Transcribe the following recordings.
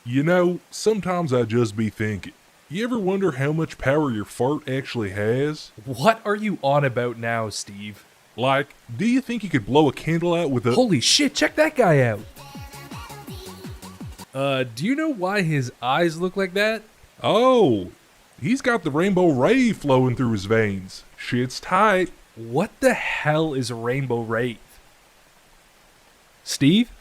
You know, sometimes I just be thinking, you ever wonder how much power your fart actually has? What are you on about now, Steve? Like, do you think you could blow a candle out with a— Holy shit, check that guy out! Do you know why his eyes look like that? Oh, he's got the rainbow Rave flowing through his veins. Shit's tight. What the hell is Rainbow Rave? Steve?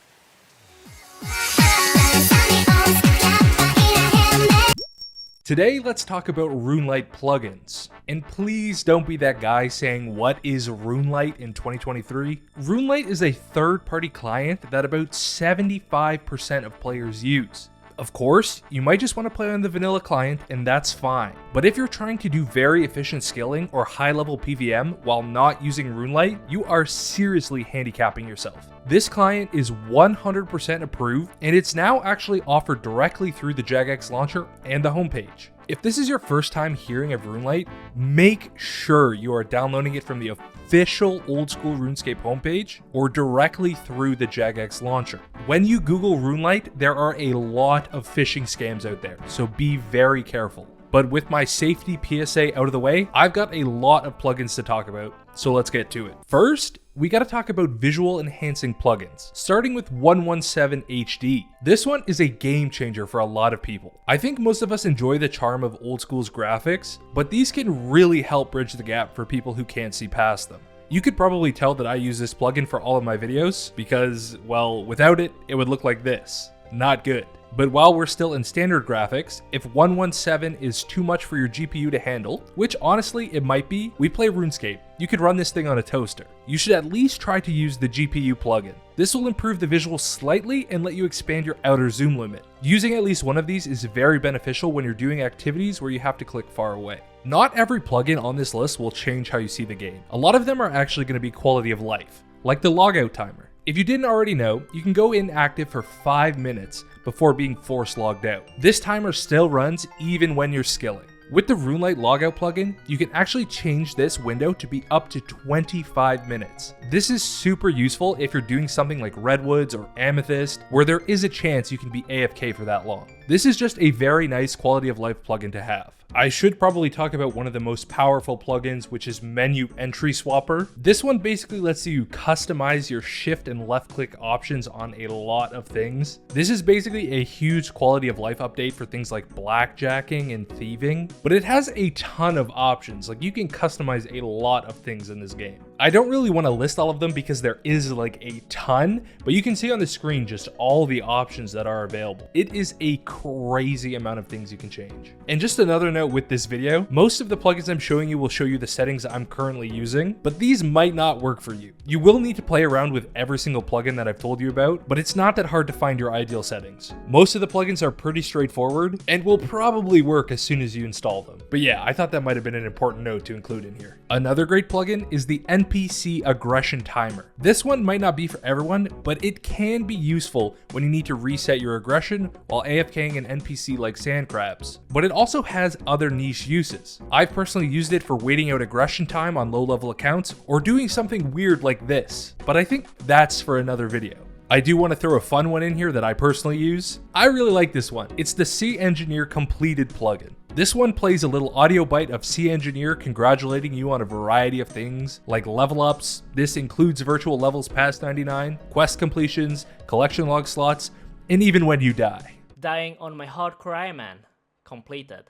Today, let's talk about Runelite plugins. And please don't be that guy saying, what is Runelite in 2023? Runelite is a third-party client that about 75% of players use. Of course, you might just want to play on the vanilla client, and that's fine. But if you're trying to do very efficient skilling or high-level PVM while not using Runelite, you are seriously handicapping yourself. This client is 100% approved, and it's now actually offered directly through the Jagex launcher and the homepage. If this is your first time hearing of Runelite, make sure you are downloading it from the official old school Runescape homepage or directly through the Jagex launcher. When you Google Runelite, there are a lot of phishing scams out there, so be very careful. But with my safety PSA out of the way, I've got a lot of plugins to talk about, so let's get to it. First, we gotta talk about visual enhancing plugins, starting with 117 HD. This one is a game changer for a lot of people. I think most of us enjoy the charm of old school's graphics, but these can really help bridge the gap for people who can't see past them. You could probably tell that I use this plugin for all of my videos because, well, without it, it would look like this. Not good. But while we're still in standard graphics, if 117 is too much for your GPU to handle, which honestly it might be, we play Runescape. You could run this thing on a toaster. You should at least try to use the GPU plugin. This will improve the visuals slightly and let you expand your outer zoom limit. Using at least one of these is very beneficial when you're doing activities where you have to click far away. Not every plugin on this list will change how you see the game. A lot of them are actually going to be quality of life, like the Logout Timer. If you didn't already know, you can go inactive for 5 minutes before being force logged out. This timer still runs even when you're skilling. With the Runelite Logout plugin, you can actually change this window to be up to 25 minutes. This is super useful if you're doing something like Redwoods or Amethyst, where there is a chance you can be AFK for that long. This is just a very nice quality of life plugin to have. I should probably talk about one of the most powerful plugins, which is Menu Entry Swapper. This one basically lets you customize your shift and left click options on a lot of things. This is basically a huge quality of life update for things like blackjacking and thieving, but it has a ton of options. Like, you can customize a lot of things in this game. I don't really want to list all of them because there is like a ton, but you can see on the screen just all the options that are available. It is a crazy amount of things you can change. And just another note with this video, most of the plugins I'm showing you will show you the settings I'm currently using, but these might not work for you. You will need to play around with every single plugin that I've told you about, but it's not that hard to find your ideal settings. Most of the plugins are pretty straightforward and will probably work as soon as you install them. But yeah, I thought that might have been an important note to include in here. Another great plugin is the NPC Aggression Timer. This one might not be for everyone, but it can be useful when you need to reset your aggression while AFKing an NPC like sand crabs. But it also has other niche uses. I've personally used it for waiting out aggression time on low-level accounts or doing something weird like this, but I think that's for another video. I do want to throw a fun one in here that I personally use. I really like this one. It's the Sea Engineer Completed plugin. This one plays a little audio bite of Sea Engineer congratulating you on a variety of things like level ups. This includes virtual levels past 99, quest completions, collection log slots, and even when you die. Dying on my hard cry, man. Completed.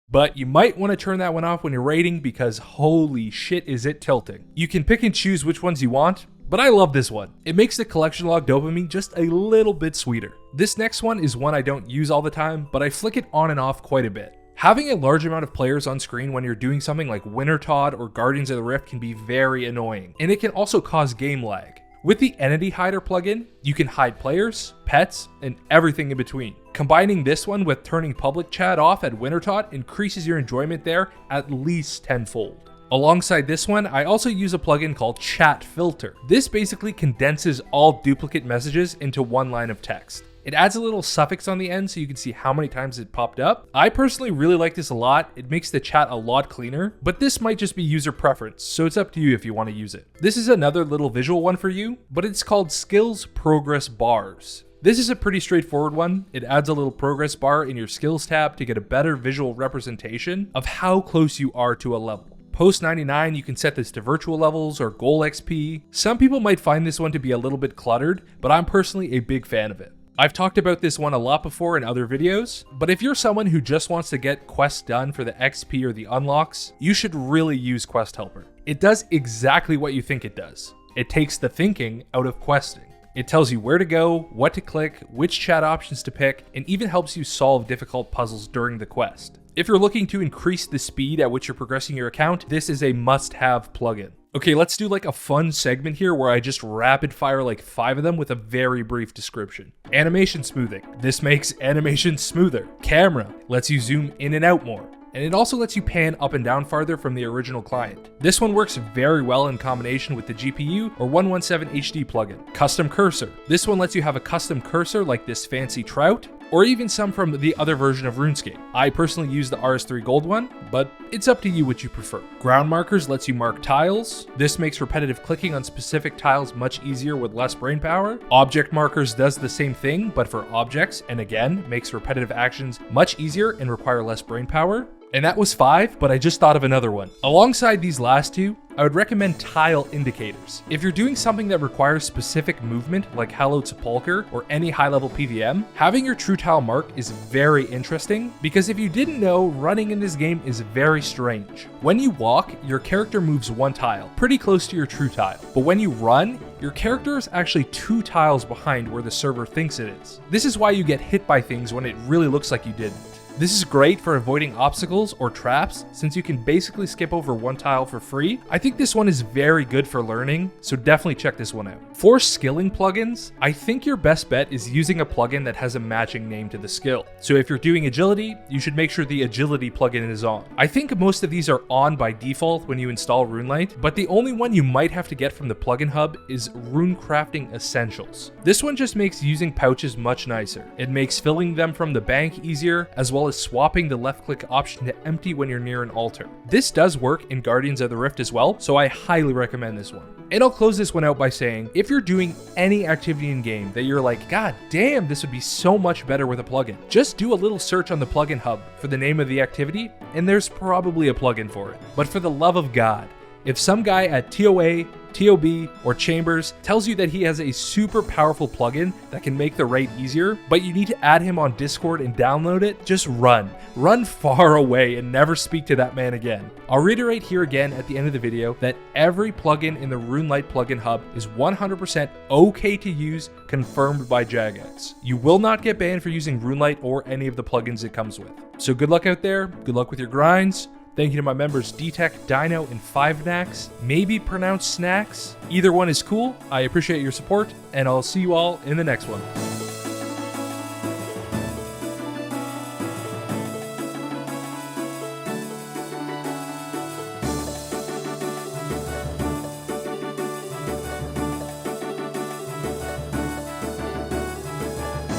But you might want to turn that one off when you're raiding because holy shit is it tilting. You can pick and choose which ones you want, but I love this one. It makes the collection log dopamine just a little bit sweeter. This next one is one I don't use all the time, but I flick it on and off quite a bit. Having a large amount of players on screen when you're doing something like Wintertodt or Guardians of the Rift can be very annoying, and it can also cause game lag. With the Entity Hider plugin, you can hide players, pets, and everything in between. Combining this one with turning public chat off at Wintertodt increases your enjoyment there at least tenfold. Alongside this one, I also use a plugin called Chat Filter. This basically condenses all duplicate messages into one line of text. It adds a little suffix on the end so you can see how many times it popped up. I personally really like this a lot. It makes the chat a lot cleaner, but this might just be user preference, so it's up to you if you want to use it. This is another little visual one for you, but it's called Skills Progress Bars. This is a pretty straightforward one. It adds a little progress bar in your skills tab to get a better visual representation of how close you are to a level. Post 99, you can set this to virtual levels or goal XP. Some people might find this one to be a little bit cluttered, but I'm personally a big fan of it. I've talked about this one a lot before in other videos, but if you're someone who just wants to get quests done for the XP or the unlocks, you should really use Quest Helper. It does exactly what you think it does. It takes the thinking out of questing. It tells you where to go, what to click, which chat options to pick, and even helps you solve difficult puzzles during the quest. If you're looking to increase the speed at which you're progressing your account, this is a must-have plugin. Okay, let's do like a fun segment here where I just rapid fire like 5 of them with a very brief description. Animation smoothing. This makes animation smoother. Camera lets you zoom in and out more. And it also lets you pan up and down farther from the original client. This one works very well in combination with the GPU or 117 HD plugin. Custom cursor. This one lets you have a custom cursor like this fancy trout, or even some from the other version of Runescape. I personally use the RS3 Gold one, but it's up to you what you prefer. Ground markers lets you mark tiles. This makes repetitive clicking on specific tiles much easier with less brain power. Object markers does the same thing, but for objects, and again, makes repetitive actions much easier and require less brain power. And that was 5, but I just thought of another one. Alongside these last 2, I would recommend tile indicators. If you're doing something that requires specific movement, like Hallowed Sepulchre or any high-level PVM, having your true tile mark is very interesting, because if you didn't know, running in this game is very strange. When you walk, your character moves 1 tile, pretty close to your true tile. But when you run, your character is actually 2 tiles behind where the server thinks it is. This is why you get hit by things when it really looks like you didn't. This is great for avoiding obstacles or traps, since you can basically skip over 1 tile for free. I think this one is very good for learning, so definitely check this one out. For skilling plugins, I think your best bet is using a plugin that has a matching name to the skill. So if you're doing agility, you should make sure the agility plugin is on. I think most of these are on by default when you install Runelite, but the only one you might have to get from the plugin hub is Runecrafting Essentials. This one just makes using pouches much nicer. It makes filling them from the bank easier, as well as swapping the left click option to empty when you're near an altar. This does work in Guardians of the Rift as well, so I highly recommend this one. And I'll close this one out by saying, if you're doing any activity in game that you're like, God damn, this would be so much better with a plugin, just do a little search on the plugin hub for the name of the activity, and there's probably a plugin for it. But for the love of God, if some guy at TOA, TOB, or Chambers tells you that he has a super powerful plugin that can make the raid easier, but you need to add him on Discord and download it, just run. Run far away and never speak to that man again. I'll reiterate here again at the end of the video that every plugin in the Runelite plugin hub is 100% okay to use, confirmed by Jagex. You will not get banned for using Runelite or any of the plugins it comes with. So good luck out there, good luck with your grinds. Thank you to my members D-Tech, Dino, and 5nax, maybe pronounced Snacks. Either one is cool. I appreciate your support, and I'll see you all in the next one.